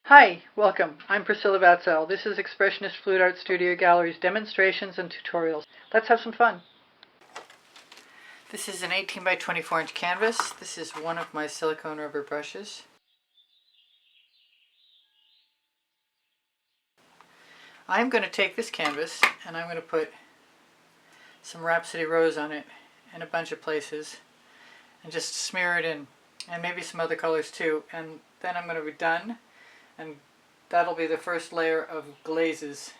Hi, welcome. I'm Priscilla Batzell. This is Expressionist Fluid Art Studio Gallery's demonstrations and tutorials. Let's have some fun. This is an 18 by 24 inch canvas. This is one of my silicone rubber brushes. I'm going to take this canvas and I'm going to put some Rhapsody Rose on it in a bunch of places and just smear it in, and maybe some other colors too, and then I'm going to be done, and that'll be the first layer of glazes.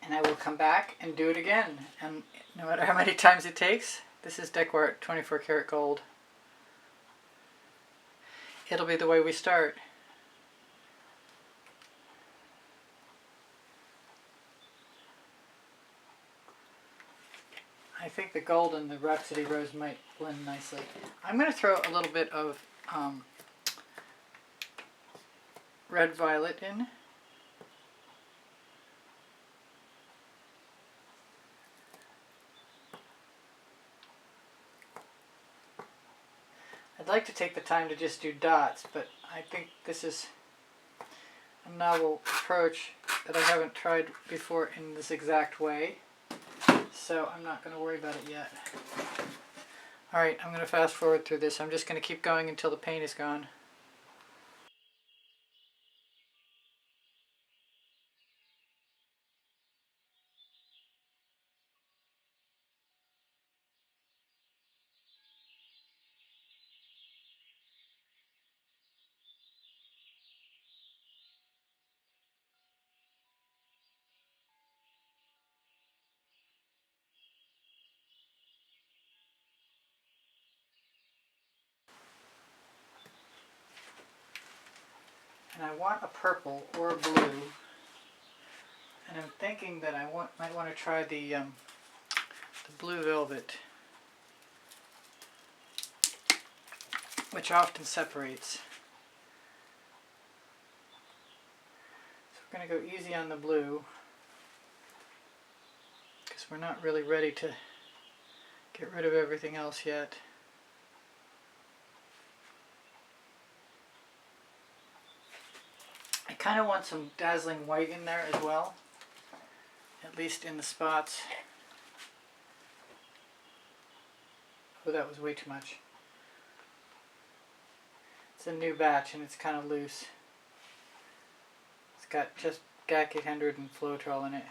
And I will come back and do it again, and no matter how many times it takes. This is Colourarte 24 karat gold. It'll be the way we start. I think the gold and the Rhapsody Rose might blend nicely. I'm going to throw a little bit of red violet in. I'd like to take the time to just do dots, but I think this is a novel approach that I haven't tried before in this exact way, so I'm not going to worry about it yet. Alright, I'm going to fast forward through this. I'm just going to keep going until the paint is gone. And I want a purple or a blue, and I'm thinking that I might want to try the blue velvet, which often separates. So we're going to go easy on the blue, because we're not really ready to get rid of everything else yet. I kind of want some dazzling white in there as well, at least in the spots. Oh, that was way too much. It's a new batch and it's kind of loose. It's got just GAC 800 and Floetrol in it.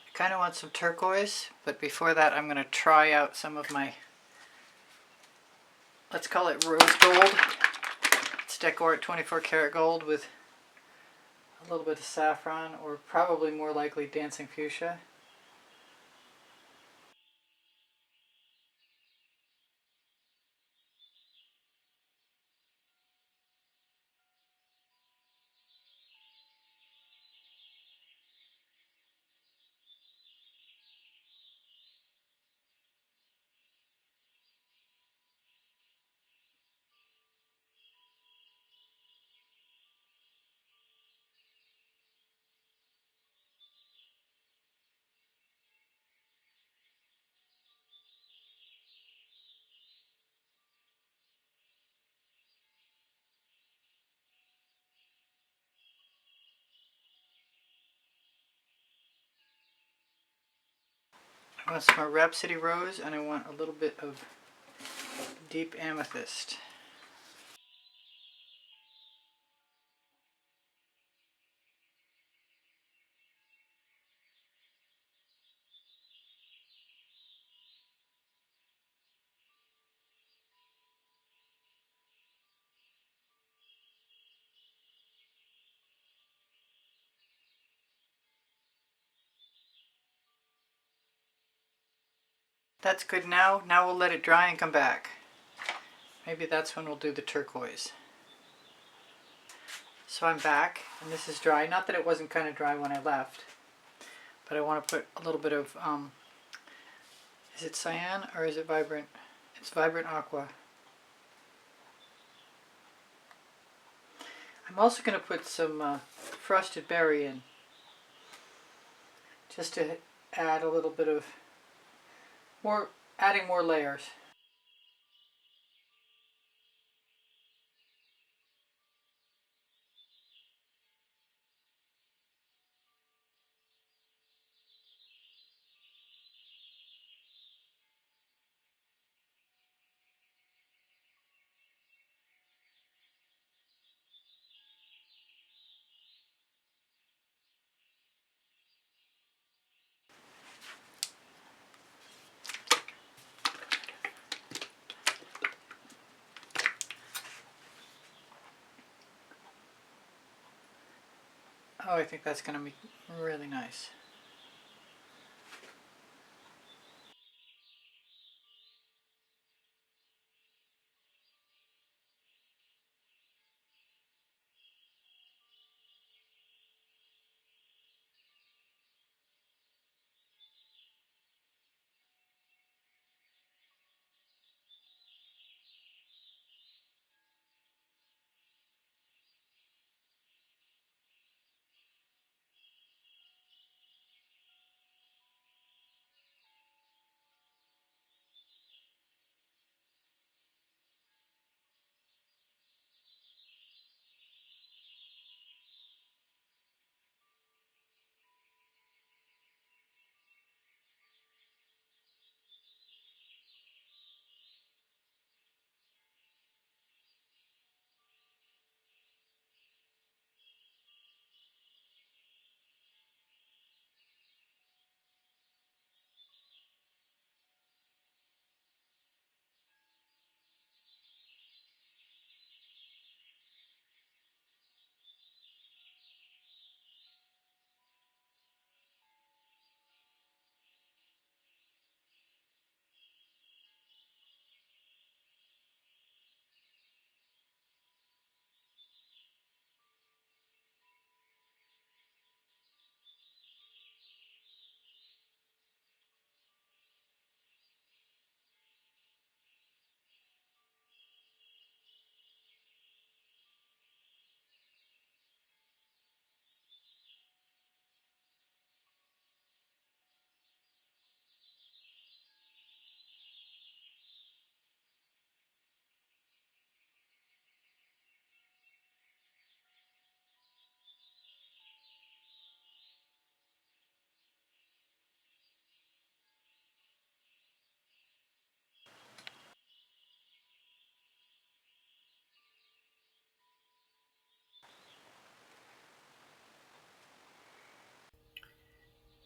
I kind of want some turquoise, but before that I'm going to try out some of my, let's call it rose gold. It's Colourarte 24 karat gold with a little bit of saffron, or probably more likely dancing fuchsia. I want some more Rhapsody Rose, and I want a little bit of deep amethyst. That's good now. Now we'll let it dry and come back. Maybe that's when we'll do the turquoise. So I'm back, and this is dry. Not that it wasn't kind of dry when I left, but I want to put a little bit of, is it cyan or is it vibrant? It's vibrant aqua. I'm also going to put some frosted berry in, just to add a little bit of more, adding more layers. Oh, I think that's going to be really nice.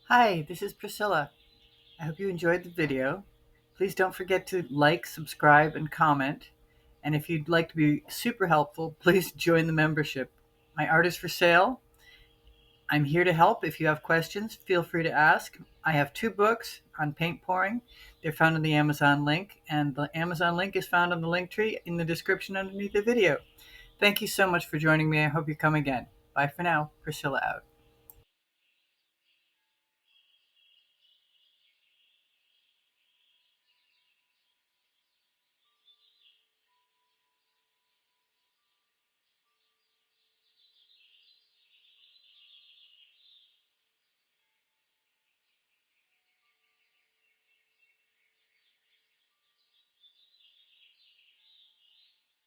Hi, this is Priscilla. I hope you enjoyed the video. Please don't forget to like, subscribe, and comment. And if you'd like to be super helpful, please join the membership. My art is for sale. I'm here to help. If you have questions, feel free to ask. I have 2 books on paint pouring. They're found in the Amazon link, and the Amazon link is found on the link tree in the description underneath the video. Thank you so much for joining me. I hope you come again. Bye for now. Priscilla out.